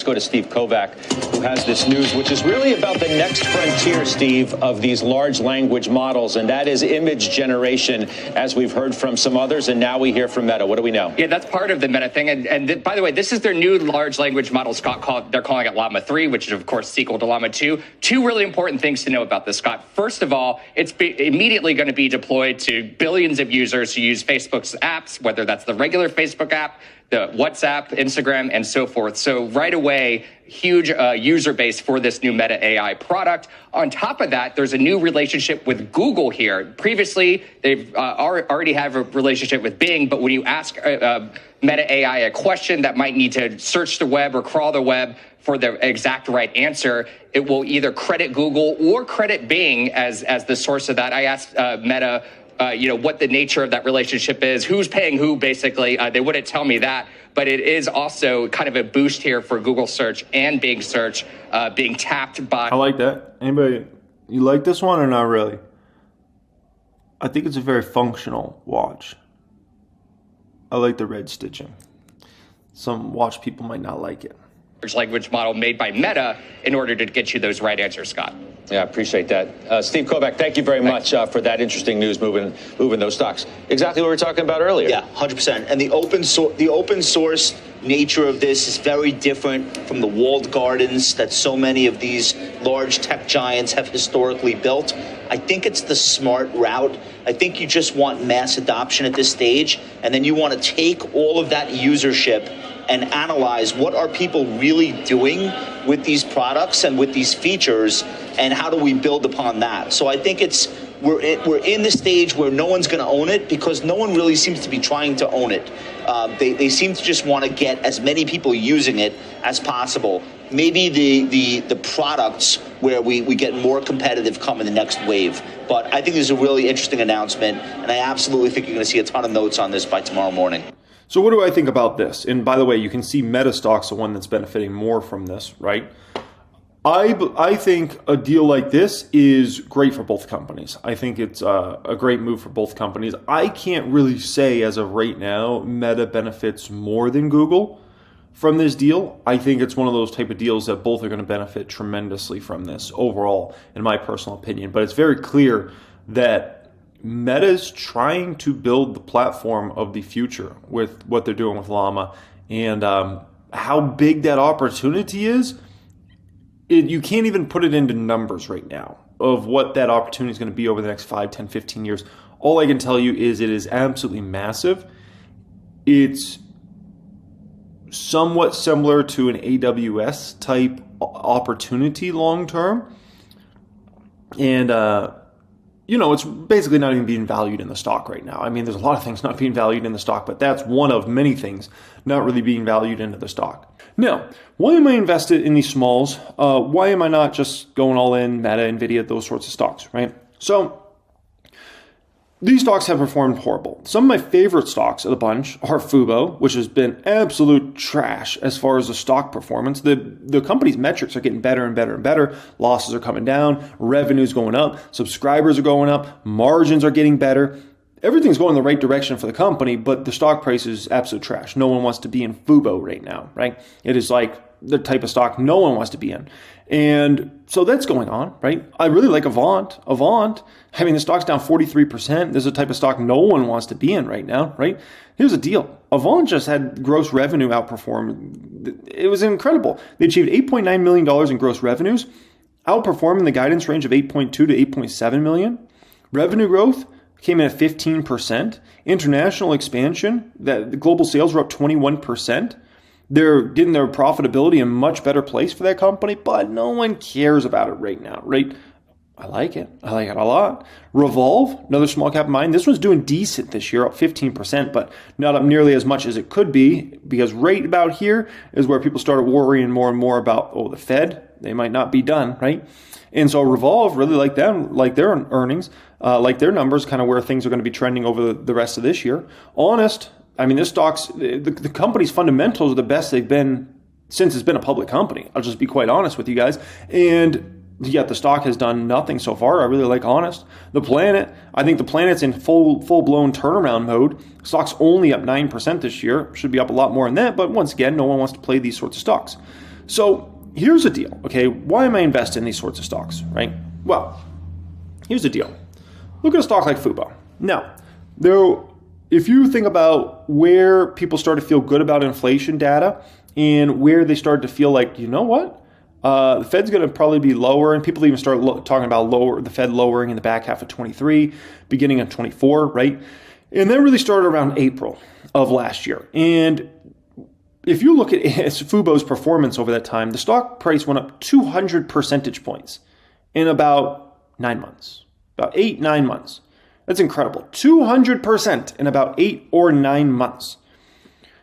go to Steve Kovac, who has this news, which is really about the next frontier, Steve, of these large language models, and that is image generation, as we've heard from some others, and now we hear from Meta. What do we know? Yeah, that's part of the Meta thing. And by the way, this is their new large language model, Scott. They're calling it Llama 3, which is, of course, sequel to Llama 2. Two really important things to know about this, Scott. First of all, it's immediately going to be deployed to billions of users who use Facebook's apps, whether that's the regular Facebook app, the WhatsApp, Instagram, and so forth. So right away, huge user base for this new Meta AI product. On top of that, there's a new relationship with Google here. Previously, they've already have a relationship with Bing, but when you ask Meta AI a question that might need to search the web or crawl the web for the exact right answer, it will either credit Google or credit Bing as the source of that. I asked Meta what the nature of that relationship is, who's paying who, basically. They wouldn't tell me that, but it is also kind of a boost here for Google search and Bing search being tapped by. I like that. Anybody, you like this one or not really? I think it's a very functional watch. I like the red stitching. Some watch people might not like it. Large language model made by Meta in order to get you those right answers, Scott. Yeah, I appreciate that. Steve Kovac, thank you very much for that interesting news moving those stocks. Exactly what we were talking about earlier. Yeah, 100%. And the open source nature of this is very different from the walled gardens that so many of these large tech giants have historically built. I think it's the smart route. I think you just want mass adoption at this stage, and then you want to take all of that usership and analyze what are people really doing with these products and with these features, and how do we build upon that. So I think we're in the stage where no one's going to own it, because no one really seems to be trying to own it. They seem to just want to get as many people using it as possible. Maybe the products where we get more competitive come in the next wave. But I think this is a really interesting announcement, and I absolutely think you're going to see a ton of notes on this by tomorrow morning. So what do I think about this? And by the way, you can see Meta stock's the one that's benefiting more from this, right? I think a deal like this is great for both companies. I think it's a great move for both companies. I can't really say as of right now Meta benefits more than Google from this deal. I think it's one of those type of deals that both are going to benefit tremendously from this overall, in my personal opinion. But it's very clear that Meta's trying to build the platform of the future with what they're doing with Llama, and how big that opportunity is. You can't even put it into numbers right now of what that opportunity is going to be over the next 5, 10, 15 years. All I can tell you is it is absolutely massive. It's somewhat similar to an AWS type opportunity long term. And, it's basically not even being valued in the stock right now. I mean, there's a lot of things not being valued in the stock, but that's one of many things not really being valued into the stock. Now, why am I invested in these smalls? Why am I not just going all in, Meta, Nvidia, those sorts of stocks, right? So these stocks have performed horrible. Some of my favorite stocks of the bunch are Fubo, which has been absolute trash as far as the stock performance. The company's metrics are getting better and better and better. Losses are coming down, revenue's going up, subscribers are going up, margins are getting better. Everything's going in the right direction for the company, but the stock price is absolute trash. No one wants to be in Fubo right now, right? It is like the type of stock no one wants to be in. And so that's going on, right? I really like Avant. I mean, the stock's down 43%. This is a type of stock no one wants to be in right now, right? Here's the deal. Avant just had gross revenue outperform. It was incredible. They achieved $8.9 million in gross revenues, outperforming the guidance range of 8.2 to 8.7 million. Revenue growth came in at 15%. International expansion, the global sales were up 21%. They're getting their profitability in a much better place for that company, but no one cares about it right now, right? I like it. I like it a lot. Revolve, another small cap mine. This one's doing decent this year, up 15%, but not up nearly as much as it could be, because right about here is where people started worrying more and more about, the Fed, they might not be done, right? And so Revolve, really like them, like their earnings, like their numbers, kind of where things are going to be trending over the rest of this year. Honest, I mean, this stock's, the company's fundamentals are the best they've been since it's been a public company. I'll just be quite honest with you guys. And yet the stock has done nothing so far. I really like Honest. The Planet, I think the Planet's in full-blown turnaround mode. Stock's only up 9% this year. Should be up a lot more than that, but once again, no one wants to play these sorts of stocks. So here's the deal, okay? Why am I invested in these sorts of stocks, right? Well, here's the deal. Look at a stock like Fubo. Now, if you think about where people start to feel good about inflation data and where they start to feel like, you know what? The Fed's going to probably be lower, and people even start talking about the Fed lowering in the back half of 23, beginning of 24, right? And that really started around April of last year. And if you look at Fubo's performance over that time, the stock price went up 200 percentage points in about 9 months, about 8-9 months. That's incredible. 200% in about 8 or 9 months.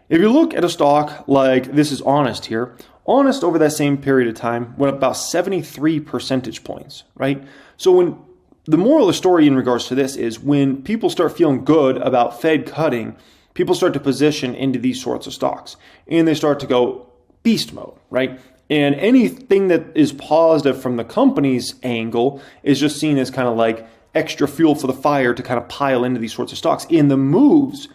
If you look at a stock like, this is Honest here, Honest over that same period of time went up about 73 percentage points, right? So when the moral of the story in regards to this is when people start feeling good about Fed cutting, people start to position into these sorts of stocks and they start to go beast mode, right? And anything that is positive from the company's angle is just seen as kind of like extra fuel for the fire to kind of pile into these sorts of stocks. In the moves,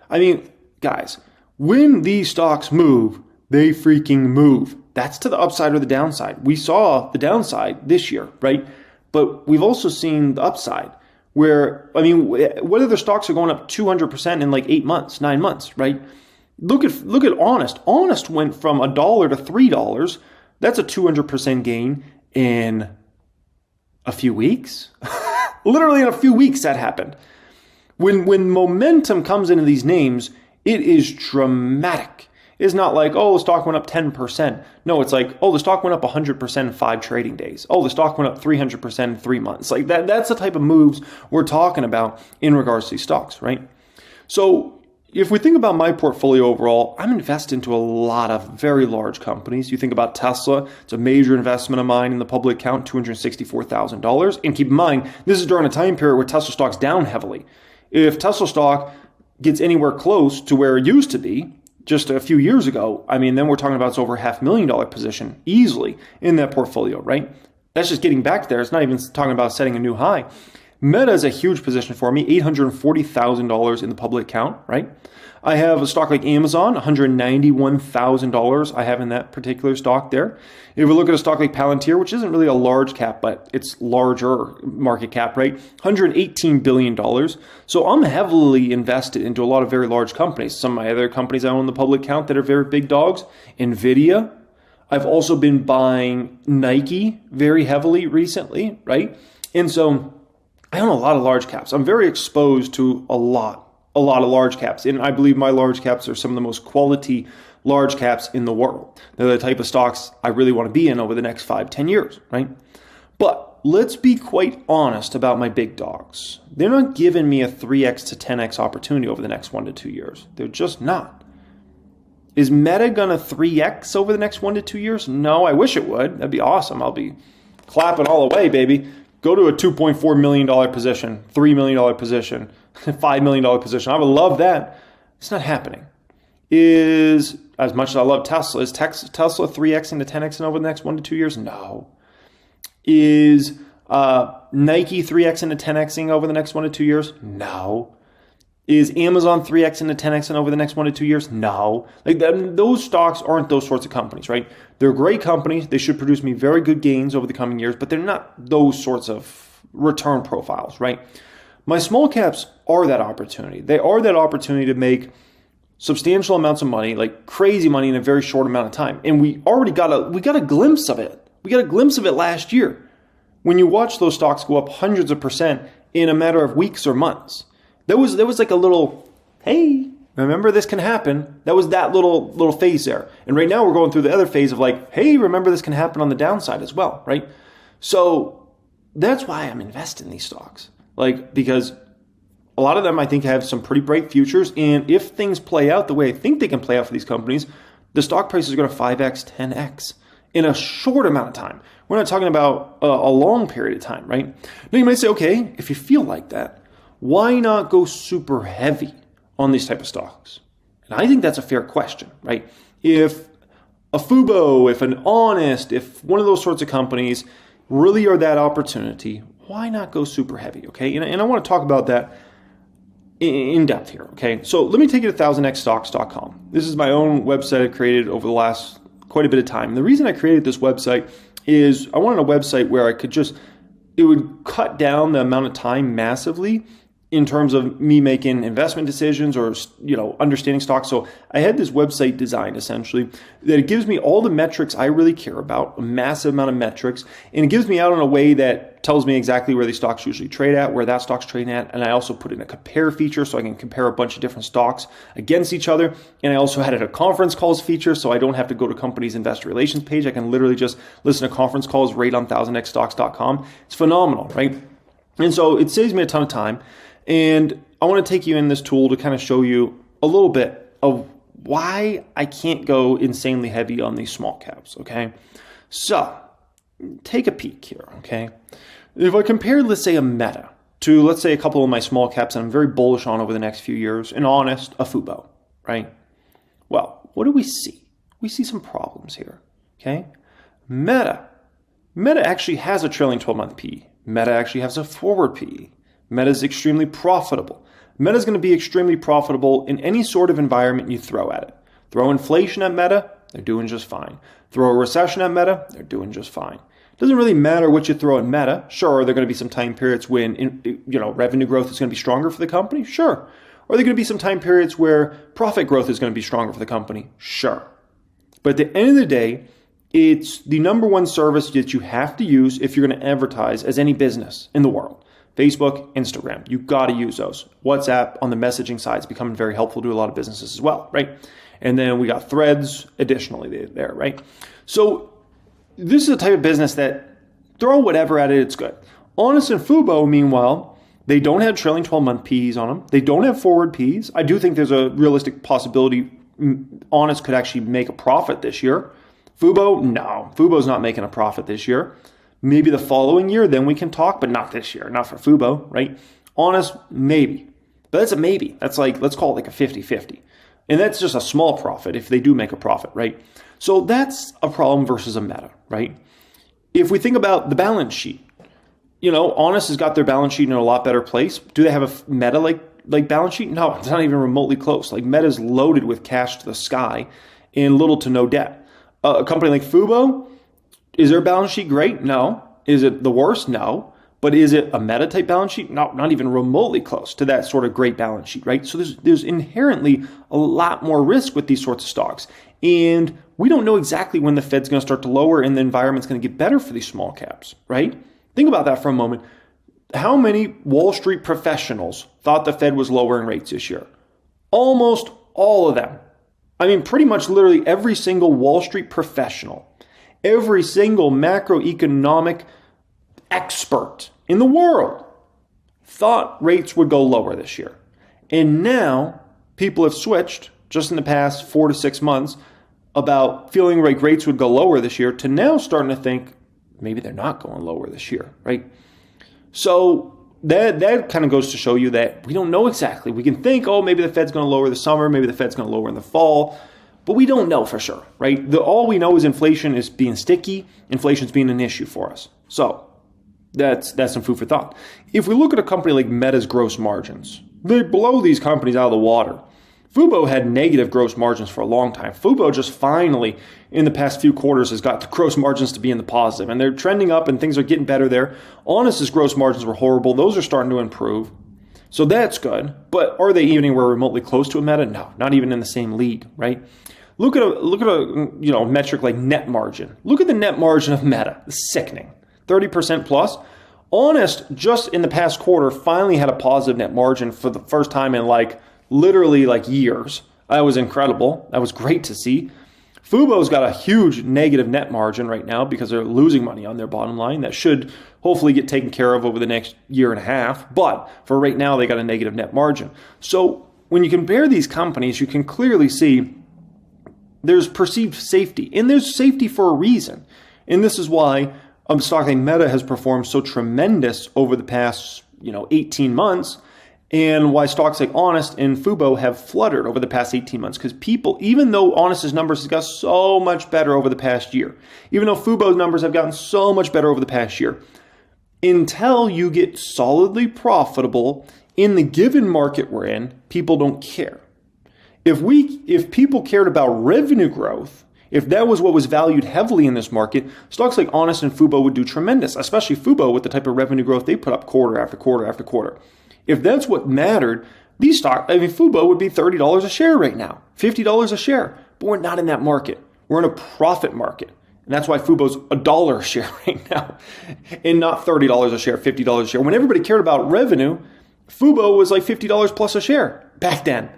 I mean, guys, when these stocks move, they freaking move. That's to the upside or the downside. We saw the downside this year, right? But we've also seen the upside where, I mean, whether the stocks are going up 200% in like 8 months, 9 months, right? Look at Honest. Honest went from $1 to $3. That's a 200% gain in a few weeks. Literally in a few weeks that happened. When momentum comes into these names, it is dramatic. It's not like, oh, the stock went up 10%. No, it's like, oh, the stock went up 100% in 5 trading days. Oh, the stock went up 300% in 3 months. Like that's the type of moves we're talking about in regards to these stocks, right? So if we think about my portfolio overall, I'm invested into a lot of very large companies. You think about Tesla, it's a major investment of mine in the public account, $264,000. And keep in mind, this is during a time period where Tesla stock's down heavily. If Tesla stock gets anywhere close to where it used to be, just a few years ago, I mean, then we're talking about it's over $500,000 position easily in that portfolio, right? That's just getting back there. It's not even talking about setting a new high. Meta is a huge position for me, $840,000 in the public account, right? I have a stock like Amazon, $191,000 I have in that particular stock there. If we look at a stock like Palantir, which isn't really a large cap, but it's larger market cap, right? $118 billion. So I'm heavily invested into a lot of very large companies. Some of my other companies I own in the public account that are very big dogs, NVIDIA. I've also been buying Nike very heavily recently, right? And so I own a lot of large caps. I'm very exposed to a lot of large caps. And I believe my large caps are some of the most quality large caps in the world. They're the type of stocks I really want to be in over the next 5-10 years, right? But let's be quite honest about my big dogs. They're not giving me a 3x to 10x opportunity over the next 1 to 2 years. They're just not. Is Meta going to 3x over the next 1 to 2 years? No, I wish it would. That'd be awesome. I'll be clapping all the way, baby. Go to a $2.4 million position, $3 million position, $5 million position. I would love that. It's not happening. As much as I love Tesla, is Tesla 3x to 10x over the next 1 to 2 years? No. Is Nike 3x to 10x over the next 1 to 2 years? No. Is Amazon 3x to 10x over the next 1 to 2 years? No. Like those stocks aren't those sorts of companies, right? They're great companies. They should produce me very good gains over the coming years, but they're not those sorts of return profiles, right? My small caps are that opportunity. They are that opportunity to make substantial amounts of money, like crazy money in a very short amount of time. And we got a glimpse of it. We got a glimpse of it last year when you watch those stocks go up hundreds of percent in a matter of weeks or months. There was like a little, hey, remember this can happen. That was that little phase there. And right now we're going through the other phase of like, hey, remember this can happen on the downside as well, right? So that's why I'm invested in these stocks. Like, because a lot of them I think have some pretty bright futures. And if things play out the way I think they can play out for these companies, the stock price is going to 5x, 10x in a short amount of time. We're not talking about a long period of time, right? Now you might say, okay, if you feel like that, why not go super heavy on these type of stocks? And I think that's a fair question, right? If a Fubo, if an Honest, if one of those sorts of companies really are that opportunity, why not go super heavy, okay? And I want to talk about that in depth here, okay? So let me take you to 1000xstocks.com. This is my own website I created over the last quite a bit of time. The reason I created this website is I wanted a website where I could it would cut down the amount of time massively in terms of me making investment decisions or, understanding stocks. So I had this website designed essentially that it gives me all the metrics I really care about, a massive amount of metrics, and it gives me out in a way that tells me exactly where these stocks usually trade at, where that stock's trading at. And I also put in a compare feature so I can compare a bunch of different stocks against each other. And I also had it a conference calls feature so I don't have to go to company's investor relations page. I can literally just listen to conference calls right on 1000xstocks.com. It's phenomenal, right? And so it saves me a ton of time. And I want to take you in this tool to kind of show you a little bit of why I can't go insanely heavy on these small caps, okay? So take a peek here, okay? If I compare, let's say, a Meta to, let's say, a couple of my small caps that I'm very bullish on over the next few years, and honest, a Fubo, right? Well, what do we see? We see some problems here, okay? Meta actually has a trailing 12-month PE. Meta actually has a forward PE. Meta is extremely profitable. Meta is going to be extremely profitable in any sort of environment you throw at it. Throw inflation at Meta, they're doing just fine. Throw a recession at Meta, they're doing just fine. It doesn't really matter what you throw at Meta. Sure, there are going to be some time periods when revenue growth is going to be stronger for the company. Sure. Or are there going to be some time periods where profit growth is going to be stronger for the company? Sure. But at the end of the day, it's the number one service that you have to use if you're going to advertise as any business in the world. Facebook, Instagram, you got to use those. WhatsApp on the messaging side is becoming very helpful to a lot of businesses as well, right? And then we got Threads additionally there, right? So this is a type of business that throw whatever at it, it's good. Honest and Fubo, meanwhile, they don't have trailing 12-month PEs on them. They don't have forward PEs. I do think there's a realistic possibility Honest could actually make a profit this year. Fubo, no. Fubo's not making a profit this year. Maybe the following year, then we can talk, but not this year, not for Fubo, right? Honest, maybe. But that's a maybe. That's like, let's call it like a 50-50. And that's just a small profit if they do make a profit, right? So that's a problem versus a Meta, right? If we think about the balance sheet, Honest has got their balance sheet in a lot better place. Do they have a Meta like balance sheet? No, it's not even remotely close. Like Meta's loaded with cash to the sky and little to no debt. A company like Fubo, is their balance sheet great? No. Is it the worst? No. But is it a Meta type balance sheet? No, not even remotely close to that sort of great balance sheet, right? So there's inherently a lot more risk with these sorts of stocks. And we don't know exactly when the Fed's going to start to lower and the environment's going to get better for these small caps, right? Think about that for a moment. How many Wall Street professionals thought the Fed was lowering rates this year? Almost all of them. I mean, pretty much literally every single Wall Street professional. Every single macroeconomic expert in the world thought rates would go lower this year. And now people have switched just in the past 4 to 6 months about feeling like rates would go lower this year to now starting to think maybe they're not going lower this year, right? So that kind of goes to show you that we don't know exactly. We can think, maybe the Fed's going to lower the summer, maybe the Fed's going to lower in the fall. But we don't know for sure, right? All we know is inflation is being sticky. Inflation's being an issue for us. So that's some food for thought. If we look at a company like Meta's gross margins, they blow these companies out of the water. Fubo had negative gross margins for a long time. Fubo just finally, in the past few quarters, has got the gross margins to be in the positive. And they're trending up and things are getting better there. Honest's gross margins were horrible. Those are starting to improve. So that's good. But are they even anywhere remotely close to a Meta? No, not even in the same league, right? Look at a metric like net margin. Look at the net margin of Meta. It's sickening. 30% plus. Honest, just in the past quarter, finally had a positive net margin for the first time in literally years. That was incredible. That was great to see. Fubo's got a huge negative net margin right now because they're losing money on their bottom line. That should hopefully get taken care of over the next year and a half. But for right now, they got a negative net margin. So when you compare these companies, you can clearly see there's perceived safety, and there's safety for a reason. And this is why a stock like Meta has performed so tremendous over the past, 18 months, and why stocks like Honest and Fubo have fluttered over the past 18 months. Because people, even though Honest's numbers have got so much better over the past year, even though Fubo's numbers have gotten so much better over the past year, until you get solidly profitable in the given market we're in, people don't care. If people cared about revenue growth If that was what was valued heavily in this market, stocks like Honest and Fubo would do tremendous, especially Fubo with the type of revenue growth they put up quarter after quarter after quarter. If that's what mattered, these stocks, Fubo would be $30 a share right now, $50 a share, but we're not in that market. We're in a profit market. And that's why Fubo's $1 a share right now and not $30 a share, $50 a share. When everybody cared about revenue, Fubo was like $50 plus a share back then.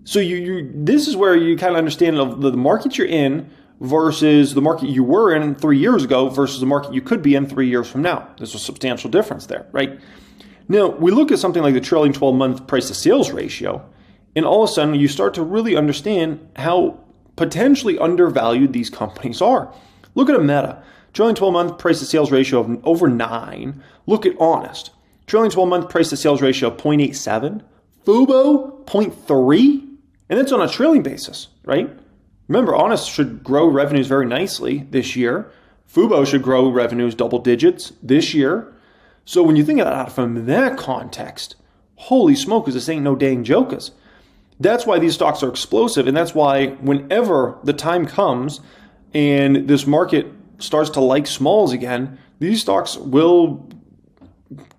So this is where you kind of understand the market you're in versus the market you were in 3 years ago versus the market you could be in 3 years from now. There's a substantial difference there, right? Now, we look at something like the trailing 12-month price to sales ratio, and all of a sudden you start to really understand how potentially undervalued these companies are. Look at a Meta. Trailing 12-month price to sales ratio of over 9. Look at Honest. Trailing 12-month price to sales ratio of 0.87. Fubo, 0.3. And that's on a trailing basis, right? Remember, Honest should grow revenues very nicely this year. Fubo should grow revenues double digits this year. So when you think of that from that context, holy smokers, this ain't no dang jokers. That's why these stocks are explosive, and that's why whenever the time comes and this market starts to like smalls again, these stocks will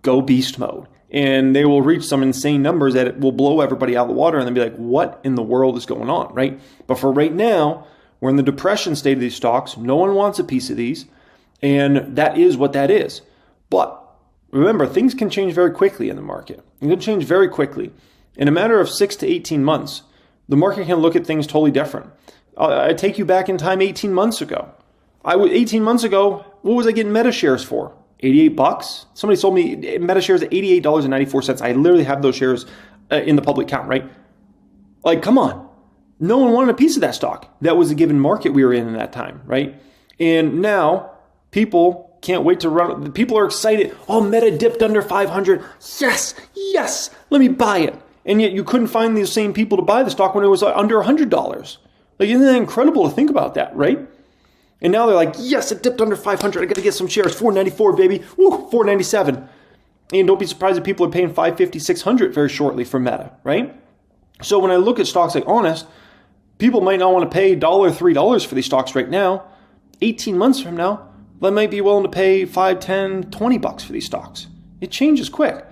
go beast mode. And they will reach some insane numbers that it will blow everybody out of the water and then be like, what in the world is going on, right? But for right now, we're in the depression state of these stocks. No one wants a piece of these. And that is what that is. But remember, things can change very quickly in the market. It can change very quickly. In a matter of 6 to 18 months, the market can look at things totally different. I take you back in time 18 months ago. 18 months ago, what was I getting Meta shares for? $88. Somebody sold me Meta shares at $88.94. I literally have those shares in the public count, right? Like, come on. No one wanted a piece of that stock. That was the given market we were in that time, right? And now people can't wait to run. People are excited. Oh, Meta dipped under 500. Yes, let me buy it. And yet you couldn't find these same people to buy the stock when it was under $100. Like, isn't that incredible to think about that, right? And now they're like, yes, it dipped under 500. I got to get some shares. 494, baby. Woo, 497. And don't be surprised if people are paying 550, 600 very shortly for Meta, right? So when I look at stocks like Honest, people might not want to pay $1, $3 for these stocks right now. 18 months from now, they might be willing to pay $5, $10, $20 for these stocks. It changes quick,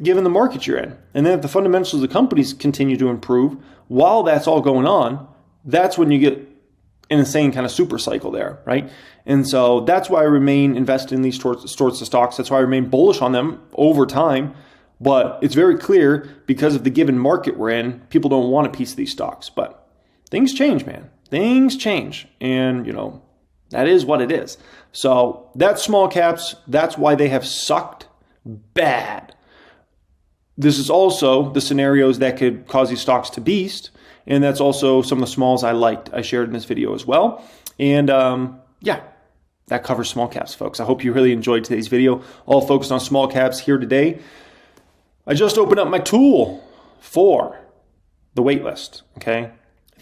given the market you're in. And then if the fundamentals of the companies continue to improve, while that's all going on, that's when you get an insane kind of super cycle there, right? And so that's why I remain invested in these sorts of stocks. That's why I remain bullish on them over time. But it's very clear because of the given market we're in, people don't want a piece of these stocks. But things change, man. Things change. And, that is what it is. So that's small caps. That's why they have sucked bad. This is also the scenarios that could cause these stocks to beast. And that's also some of the smalls I liked. I shared in this video as well. And that covers small caps, folks. I hope you really enjoyed today's video. All focused on small caps here today. I just opened up my tool for the waitlist, okay?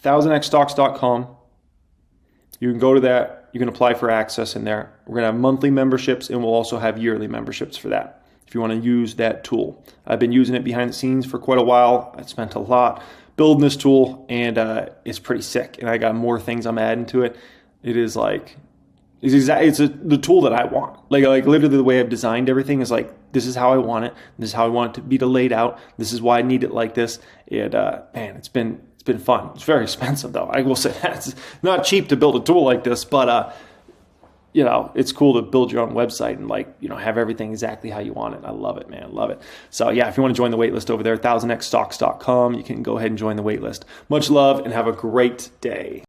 1000xstocks.com. You can go to that. You can apply for access in there. We're going to have monthly memberships, and we'll also have yearly memberships for that if you want to use that tool. I've been using it behind the scenes for quite a while. I spent a lot building this tool, and it's pretty sick. And I got more things I'm adding to it. It is like, the tool that I want. Like literally the way I've designed everything is like, this is how I want it. This is how I want it to be laid out. This is why I need it like this. And man, it's been fun. It's very expensive though. I will say that it's not cheap to build a tool like this, but it's cool to build your own website and have everything exactly how you want it. I love it, man. Love it. So yeah, if you want to join the waitlist over there, 1000xstocks.com, you can go ahead and join the waitlist. Much love and have a great day.